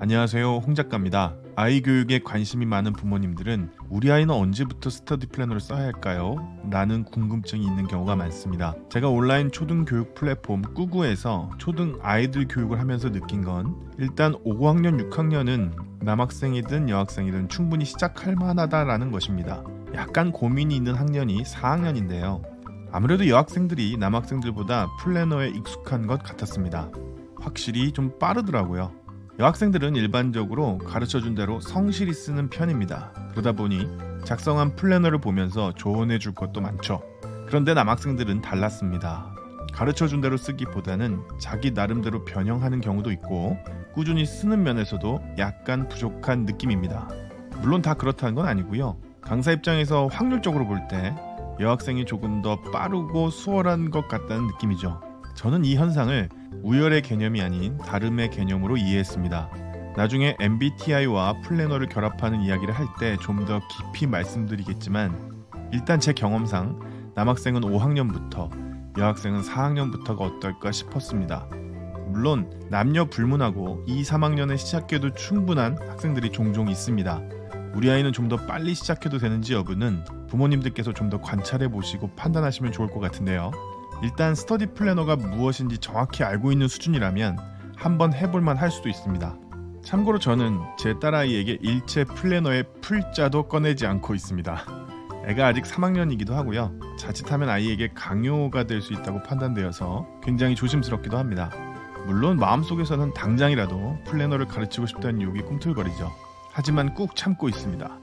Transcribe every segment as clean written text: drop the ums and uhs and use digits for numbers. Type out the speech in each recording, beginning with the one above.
안녕하세요, 홍 작가입니다. 아이 교육에 관심이 많은 부모님들은 우리 아이는 언제부터 스터디 플래너를 써야 할까요? 라는 궁금증이 있는 경우가 많습니다. 제가 온라인 초등 교육 플랫폼 꾸구에서 초등 아이들 교육을 하면서 느낀 건 일단 5학년, 6학년은 남학생이든 여학생이든 충분히 시작할 만하다라는 것입니다. 약간 고민이 있는 학년이 4학년인데요. 아무래도 여학생들이 남학생들보다 플래너에 익숙한 것 같았습니다. 확실히 좀 빠르더라고요. 여학생들은 일반적으로 가르쳐준 대로 성실히 쓰는 편입니다. 그러다 보니 작성한 플래너를 보면서 조언해 줄 것도 많죠. 그런데 남학생들은 달랐습니다. 가르쳐준 대로 쓰기보다는 자기 나름대로 변형하는 경우도 있고 꾸준히 쓰는 면에서도 약간 부족한 느낌입니다. 물론 다 그렇다는 건 아니고요. 강사 입장에서 확률적으로 볼 때 여학생이 조금 더 빠르고 수월한 것 같다는 느낌이죠. 저는 이 현상을 우열의 개념이 아닌 다름의 개념으로 이해했습니다. 나중에 MBTI와 플래너를 결합하는 이야기를 할 때 좀 더 깊이 말씀드리겠지만 일단 제 경험상 남학생은 5학년부터 여학생은 4학년부터가 어떨까 싶었습니다. 물론 남녀 불문하고 2, 3학년에 시작해도 충분한 학생들이 종종 있습니다. 우리 아이는 좀 더 빨리 시작해도 되는지 여부는 부모님들께서 좀 더 관찰해 보시고 판단하시면 좋을 것 같은데요. 일단 스터디 플래너가 무엇인지 정확히 알고 있는 수준이라면 한번 해볼만 할 수도 있습니다. 참고로 저는 제 딸아이에게 일체 플래너의 풀자도 꺼내지 않고 있습니다. 애가 아직 3학년이기도 하고요. 자칫하면 아이에게 강요가 될 수 있다고 판단되어서 굉장히 조심스럽기도 합니다. 물론 마음속에서는 당장이라도 플래너를 가르치고 싶다는 유혹이 꿈틀거리죠. 하지만 꾹 참고 있습니다.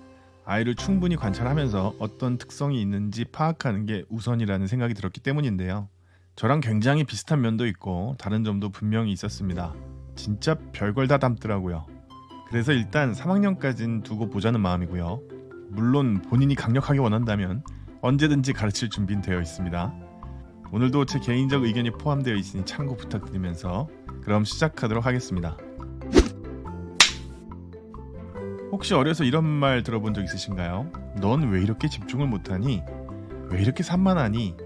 아이를 충분히 관찰하면서 어떤 특성이 있는지 파악하는 게 우선이라는 생각이 들었기 때문인데요. 저랑 굉장히 비슷한 면도 있고 다른 점도 분명히 있었습니다. 진짜 별걸 다 담더라고요. 그래서 일단 3학년까지는 두고 보자는 마음이고요. 물론 본인이 강력하게 원한다면 언제든지 가르칠 준비는 되어 있습니다. 오늘도 제 개인적 의견이 포함되어 있으니 참고 부탁드리면서 그럼 시작하도록 하겠습니다. 혹시 어려서 이런 말 들어본 적 있으신가요? 넌 왜 이렇게 집중을 못하니? 왜 이렇게 산만하니?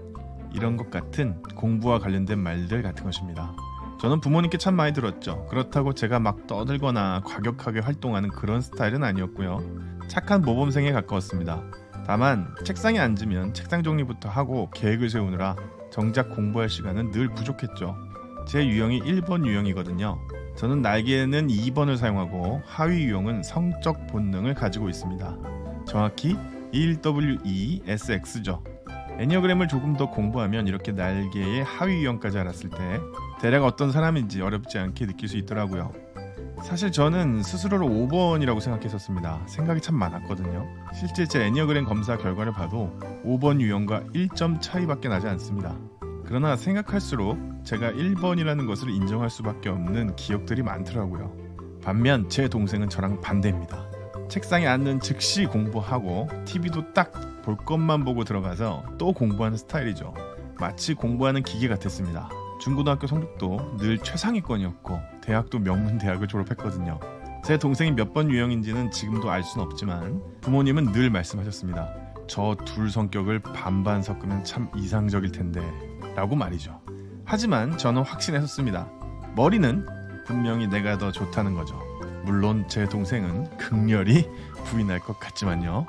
이런 것 같은 공부와 관련된 말들 같은 것입니다. 저는 부모님께 참 많이 들었죠. 그렇다고 제가 막 떠들거나 과격하게 활동하는 그런 스타일은 아니었고요. 착한 모범생에 가까웠습니다. 다만 책상에 앉으면 책상 정리부터 하고 계획을 세우느라 정작 공부할 시간은 늘 부족했죠. 제 유형이 1번 유형이거든요. 저는 날개는 2번을 사용하고 하위 유형은 성적 본능을 가지고 있습니다. 정확히 1W2SX죠. 애니어그램을 조금 더 공부하면 이렇게 날개의 하위 유형까지 알았을 때 대략 어떤 사람인지 어렵지 않게 느낄 수 있더라고요. 사실 저는 스스로를 5번이라고 생각했었습니다. 생각이 참 많았거든요. 실제 제 애니어그램 검사 결과를 봐도 5번 유형과 1점 차이밖에 나지 않습니다. 그러나 생각할수록 제가 1번이라는 것을 인정할 수밖에 없는 기억들이 많더라고요. 반면 제 동생은 저랑 반대입니다. 책상에 앉는 즉시 공부하고 TV도 딱 볼 것만 보고 들어가서 또 공부하는 스타일이죠. 마치 공부하는 기계 같았습니다. 중고등학교 성적도 늘 최상위권이었고 대학도 명문대학을 졸업했거든요. 제 동생이 몇 번 유형인지는 지금도 알 수는 없지만 부모님은 늘 말씀하셨습니다. 저 둘 성격을 반반 섞으면 참 이상적일 텐데 라고 말이죠. 하지만 저는 확신했었습니다. 머리는 분명히 내가 더 좋다는 거죠. 물론 제 동생은 극렬히 부인할 것 같지만요.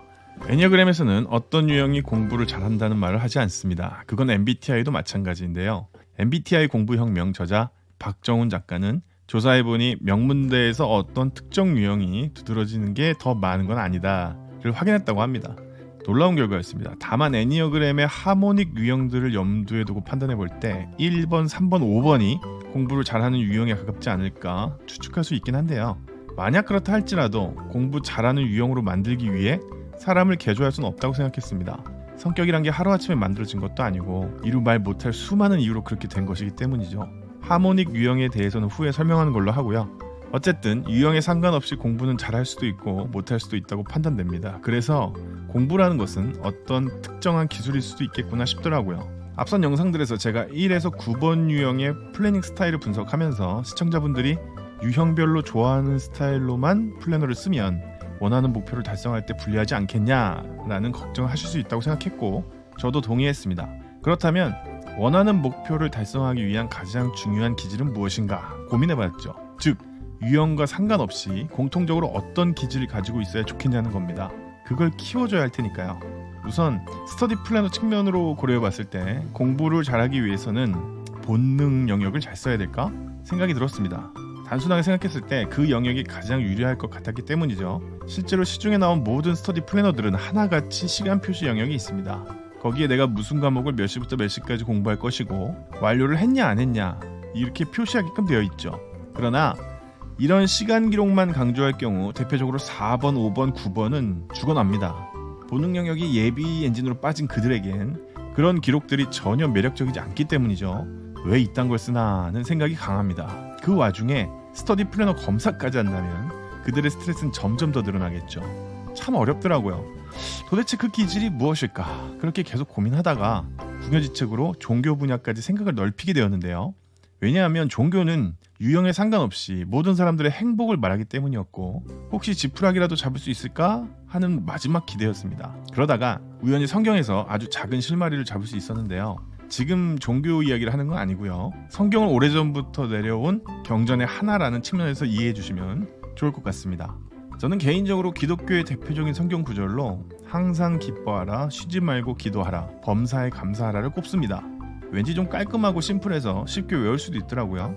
애니어그램에서는 어떤 유형이 공부를 잘한다는 말을 하지 않습니다. 그건 MBTI도 마찬가지인데요. MBTI 공부혁명 저자 박정훈 작가는 조사해보니 명문대에서 어떤 특정 유형이 두드러지는 게 더 많은 건 아니다를 확인했다고 합니다. 놀라운 결과였습니다. 다만 애니어그램의 하모닉 유형들을 염두에 두고 판단해 볼 때 1번, 3번, 5번이 공부를 잘하는 유형에 가깝지 않을까 추측할 수 있긴 한데요. 만약 그렇다 할지라도 공부 잘하는 유형으로 만들기 위해 사람을 개조할 수는 없다고 생각했습니다. 성격이란 게 하루아침에 만들어진 것도 아니고 이루 말 못할 수많은 이유로 그렇게 된 것이기 때문이죠. 하모닉 유형에 대해서는 후에 설명하는 걸로 하고요. 어쨌든 유형에 상관없이 공부는 잘할 수도 있고 못할 수도 있다고 판단됩니다. 그래서 공부라는 것은 어떤 특정한 기술일 수도 있겠구나 싶더라고요. 앞선 영상들에서 제가 1에서 9번 유형의 플래닝 스타일을 분석하면서 시청자분들이 유형별로 좋아하는 스타일로만 플래너를 쓰면 원하는 목표를 달성할 때 불리하지 않겠냐라는 걱정을 하실 수 있다고 생각했고 저도 동의했습니다. 그렇다면 원하는 목표를 달성하기 위한 가장 중요한 기질은 무엇인가 고민해봤죠. 즉 유형과 상관없이 공통적으로 어떤 기질을 가지고 있어야 좋겠냐는 겁니다. 그걸 키워줘야 할 테니까요. 우선 스터디 플래너 측면으로 고려해봤을 때 공부를 잘하기 위해서는 본능 영역을 잘 써야 될까 생각이 들었습니다. 단순하게 생각했을 때 그 영역이 가장 유리할 것 같았기 때문이죠. 실제로 시중에 나온 모든 스터디 플래너들은 하나같이 시간 표시 영역이 있습니다. 거기에 내가 무슨 과목을 몇 시부터 몇 시까지 공부할 것이고 완료를 했냐 안 했냐 이렇게 표시하게끔 되어 있죠. 그러나 이런 시간 기록만 강조할 경우 대표적으로 4번, 5번, 9번은 죽어납니다. 본능 영역이 예비 엔진으로 빠진 그들에겐 그런 기록들이 전혀 매력적이지 않기 때문이죠. 왜 이딴 걸 쓰나는 생각이 강합니다. 그 와중에 스터디 플래너 검사까지 한다면 그들의 스트레스는 점점 더 늘어나겠죠. 참 어렵더라고요. 도대체 그 기질이 무엇일까? 그렇게 계속 고민하다가 궁여지책으로 종교 분야까지 생각을 넓히게 되었는데요. 왜냐하면 종교는 유형에 상관없이 모든 사람들의 행복을 말하기 때문이었고 혹시 지푸라기라도 잡을 수 있을까 하는 마지막 기대였습니다. 그러다가 우연히 성경에서 아주 작은 실마리를 잡을 수 있었는데요. 지금 종교 이야기를 하는 건 아니고요. 성경을 오래전부터 내려온 경전의 하나라는 측면에서 이해해 주시면 좋을 것 같습니다. 저는 개인적으로 기독교의 대표적인 성경 구절로 항상 기뻐하라, 쉬지 말고 기도하라, 범사에 감사하라를 꼽습니다. 왠지 좀 깔끔하고 심플해서 쉽게 외울 수도 있더라고요.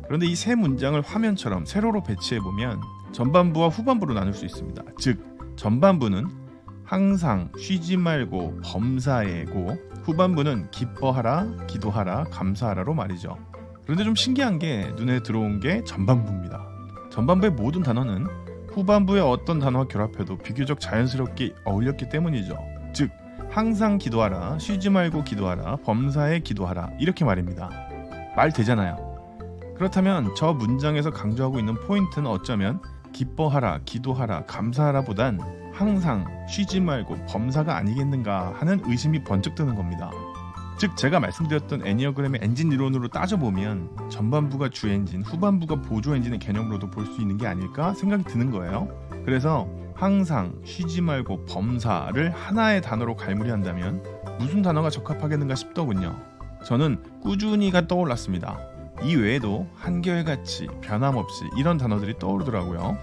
그런데 이 세 문장을 화면처럼 세로로 배치해보면 전반부와 후반부로 나눌 수 있습니다. 즉 전반부는 항상 쉬지 말고 범사에고 후반부는 기뻐하라, 기도하라, 감사하라로 말이죠. 그런데 좀 신기한 게 눈에 들어온 게 전반부입니다. 전반부의 모든 단어는 후반부의 어떤 단어와 결합해도 비교적 자연스럽게 어울렸기 때문이죠. 즉 항상 기도하라, 쉬지 말고 기도하라, 범사에 기도하라 이렇게 말입니다. 말 되잖아요. 그렇다면 저 문장에서 강조하고 있는 포인트는 어쩌면 기뻐하라, 기도하라, 감사하라 보단 항상 쉬지 말고 범사가 아니겠는가 하는 의심이 번쩍 드는 겁니다. 즉 제가 말씀드렸던 애니어그램의 엔진 이론으로 따져보면 전반부가 주 엔진, 후반부가 보조 엔진의 개념으로도 볼 수 있는 게 아닐까 생각이 드는 거예요. 그래서 항상 쉬지 말고 범사를 하나의 단어로 갈무리한다면 무슨 단어가 적합하겠는가 싶더군요. 저는 꾸준히가 떠올랐습니다. 이 외에도 한결같이, 변함없이 이런 단어들이 떠오르더라고요.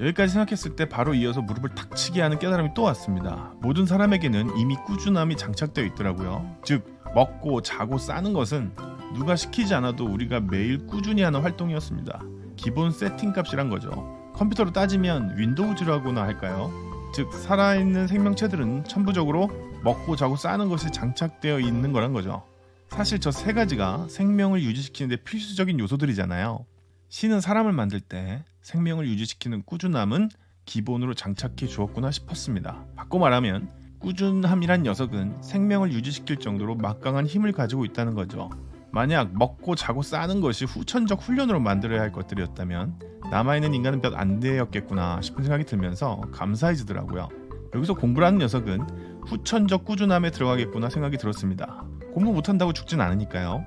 여기까지 생각했을 때 바로 이어서 무릎을 탁 치게 하는 깨달음이 또 왔습니다. 모든 사람에게는 이미 꾸준함이 장착되어 있더라고요. 즉 먹고 자고 싸는 것은 누가 시키지 않아도 우리가 매일 꾸준히 하는 활동이었습니다. 기본 세팅값이란 거죠. 컴퓨터로 따지면 윈도우즈라고나 할까요? 즉 살아있는 생명체들은 천부적으로 먹고 자고 싸는 것이 장착되어 있는 거란 거죠. 사실 저 세 가지가 생명을 유지시키는 데 필수적인 요소들이잖아요. 신은 사람을 만들 때 생명을 유지시키는 꾸준함은 기본으로 장착해 주었구나 싶었습니다. 바꿔 말하면 꾸준함이란 녀석은 생명을 유지시킬 정도로 막강한 힘을 가지고 있다는 거죠. 만약 먹고 자고 싸는 것이 후천적 훈련으로 만들어야 할 것들이었다면 남아있는 인간은 몇 안 되었겠구나 싶은 생각이 들면서 감사해지더라고요. 여기서 공부를 하는 녀석은 후천적 꾸준함에 들어가겠구나 생각이 들었습니다. 공부 못한다고 죽진 않으니까요.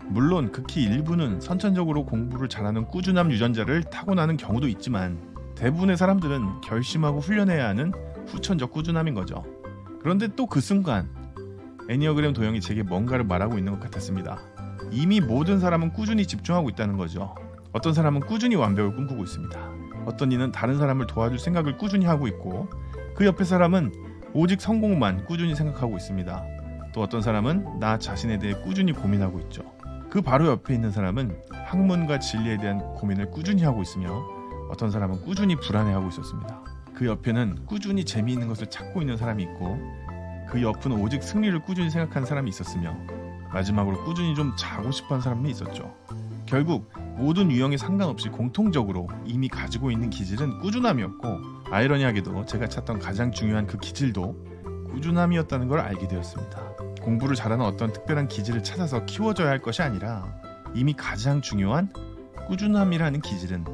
물론 극히 일부는 선천적으로 공부를 잘하는 꾸준함 유전자를 타고나는 경우도 있지만 대부분의 사람들은 결심하고 훈련해야 하는 후천적 꾸준함인 거죠. 그런데 또 그 순간 애니어그램 도형이 제게 뭔가를 말하고 있는 것 같았습니다. 이미 모든 사람은 꾸준히 집중하고 있다는 거죠. 어떤 사람은 꾸준히 완벽을 꿈꾸고 있습니다. 어떤 이는 다른 사람을 도와줄 생각을 꾸준히 하고 있고 그 옆에 사람은 오직 성공만 꾸준히 생각하고 있습니다. 또 어떤 사람은 나 자신에 대해 꾸준히 고민하고 있죠. 그 바로 옆에 있는 사람은 학문과 진리에 대한 고민을 꾸준히 하고 있으며 어떤 사람은 꾸준히 불안해하고 있었습니다. 그 옆에는 꾸준히 재미있는 것을 찾고 있는 사람이 있고 그 옆은 오직 승리를 꾸준히 생각하는 사람이 있었으며 마지막으로 꾸준히 좀 자고 싶어하는 사람이 있었죠. 결국 모든 유형에 상관없이 공통적으로 이미 가지고 있는 기질은 꾸준함이었고 아이러니하게도 제가 찾던 가장 중요한 그 기질도 꾸준함이었다는 걸 알게 되었습니다. 공부를 잘하는 어떤 특별한 기질을 찾아서 키워줘야 할 것이 아니라 이미 가장 중요한 꾸준함이라는 기질은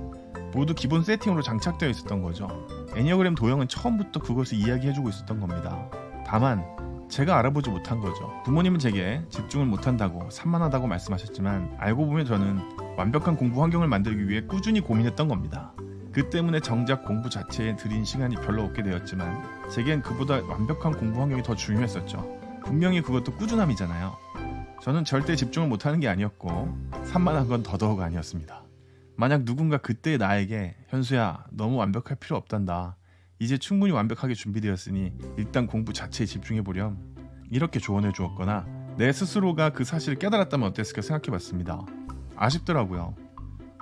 모두 기본 세팅으로 장착되어 있었던 거죠. 애니어그램 도형은 처음부터 그것을 이야기해주고 있었던 겁니다. 다만 제가 알아보지 못한 거죠. 부모님은 제게 집중을 못한다고 산만하다고 말씀하셨지만 알고 보면 저는 완벽한 공부 환경을 만들기 위해 꾸준히 고민했던 겁니다. 그 때문에 정작 공부 자체에 들인 시간이 별로 없게 되었지만 제겐 그보다 완벽한 공부 환경이 더 중요했었죠. 분명히 그것도 꾸준함이잖아요. 저는 절대 집중을 못하는 게 아니었고 산만한 건 더더욱 아니었습니다. 만약 누군가 그때의 나에게 현수야 너무 완벽할 필요 없단다. 이제 충분히 완벽하게 준비되었으니 일단 공부 자체에 집중해보렴. 이렇게 조언해 주었거나 내 스스로가 그 사실을 깨달았다면 어땠을까 생각해봤습니다. 아쉽더라고요.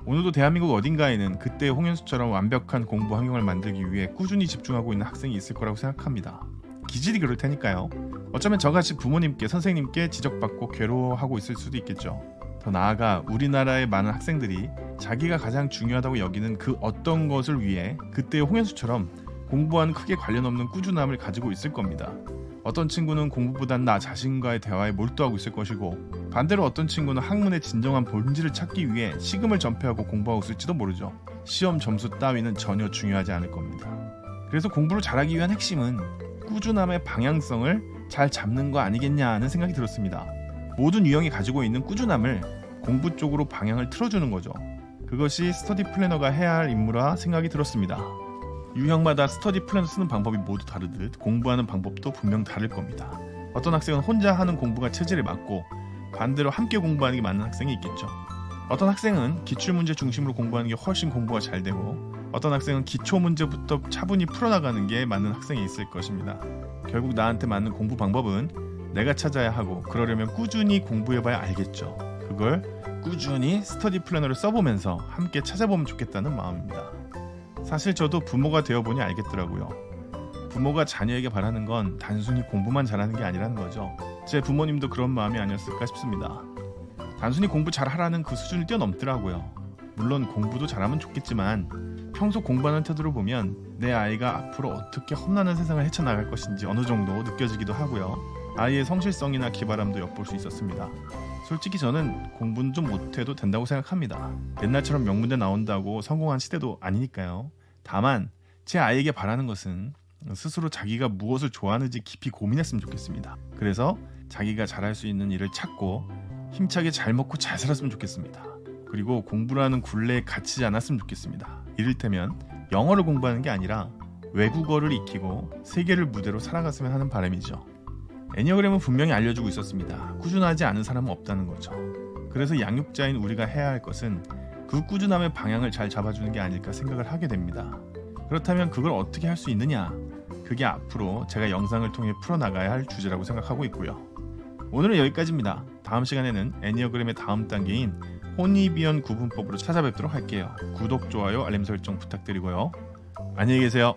오늘도 대한민국 어딘가에는 그때의 홍현수처럼 완벽한 공부 환경을 만들기 위해 꾸준히 집중하고 있는 학생이 있을 거라고 생각합니다. 기질이 그럴 테니까요. 어쩌면 저같이 부모님께 선생님께 지적받고 괴로워하고 있을 수도 있겠죠. 더 나아가 우리나라의 많은 학생들이 자기가 가장 중요하다고 여기는 그 어떤 것을 위해 그때의 홍현수처럼 공부와는 크게 관련 없는 꾸준함을 가지고 있을 겁니다. 어떤 친구는 공부보단 나 자신과의 대화에 몰두하고 있을 것이고 반대로 어떤 친구는 학문의 진정한 본질을 찾기 위해 식음을 전폐하고 공부하고 있을지도 모르죠. 시험 점수 따위는 전혀 중요하지 않을 겁니다. 그래서 공부를 잘하기 위한 핵심은 꾸준함의 방향성을 잘 잡는 거 아니겠냐는 생각이 들었습니다. 모든 유형이 가지고 있는 꾸준함을 공부 쪽으로 방향을 틀어주는 거죠. 그것이 스터디 플래너가 해야 할 임무라 생각이 들었습니다. 유형마다 스터디 플래너 쓰는 방법이 모두 다르듯 공부하는 방법도 분명 다를 겁니다. 어떤 학생은 혼자 하는 공부가 체질에 맞고 반대로 함께 공부하는 게 맞는 학생이 있겠죠. 어떤 학생은 기출문제 중심으로 공부하는 게 훨씬 공부가 잘 되고 어떤 학생은 기초 문제부터 차분히 풀어나가는 게 맞는 학생이 있을 것입니다. 결국 나한테 맞는 공부 방법은 내가 찾아야 하고 그러려면 꾸준히 공부해봐야 알겠죠. 그걸 꾸준히 스터디 플래너를 써보면서 함께 찾아보면 좋겠다는 마음입니다. 사실 저도 부모가 되어보니 알겠더라고요. 부모가 자녀에게 바라는 건 단순히 공부만 잘하는 게 아니라는 거죠. 제 부모님도 그런 마음이 아니었을까 싶습니다. 단순히 공부 잘하라는 그 수준을 뛰어넘더라고요. 물론 공부도 잘하면 좋겠지만 평소 공부하는 태도를 보면 내 아이가 앞으로 어떻게 험난한 세상을 헤쳐나갈 것인지 어느 정도 느껴지기도 하고요. 아이의 성실성이나 기발함도 엿볼 수 있었습니다. 솔직히 저는 공부는 좀 못해도 된다고 생각합니다. 옛날처럼 명문대 나온다고 성공한 시대도 아니니까요. 다만 제 아이에게 바라는 것은 스스로 자기가 무엇을 좋아하는지 깊이 고민했으면 좋겠습니다. 그래서 자기가 잘할 수 있는 일을 찾고 힘차게 잘 먹고 잘 살았으면 좋겠습니다. 그리고 공부라는 굴레에 갇히지 않았으면 좋겠습니다. 이를테면 영어를 공부하는 게 아니라 외국어를 익히고 세계를 무대로 살아갔으면 하는 바람이죠. 애니어그램은 분명히 알려주고 있었습니다. 꾸준하지 않은 사람은 없다는 거죠. 그래서 양육자인 우리가 해야 할 것은 그 꾸준함의 방향을 잘 잡아주는 게 아닐까 생각을 하게 됩니다. 그렇다면 그걸 어떻게 할 수 있느냐? 그게 앞으로 제가 영상을 통해 풀어나가야 할 주제라고 생각하고 있고요. 오늘은 여기까지입니다. 다음 시간에는 애니어그램의 다음 단계인 혼이비언 구분법으로 찾아뵙도록 할게요. 구독, 좋아요, 알림 설정 부탁드리고요. 안녕히 계세요.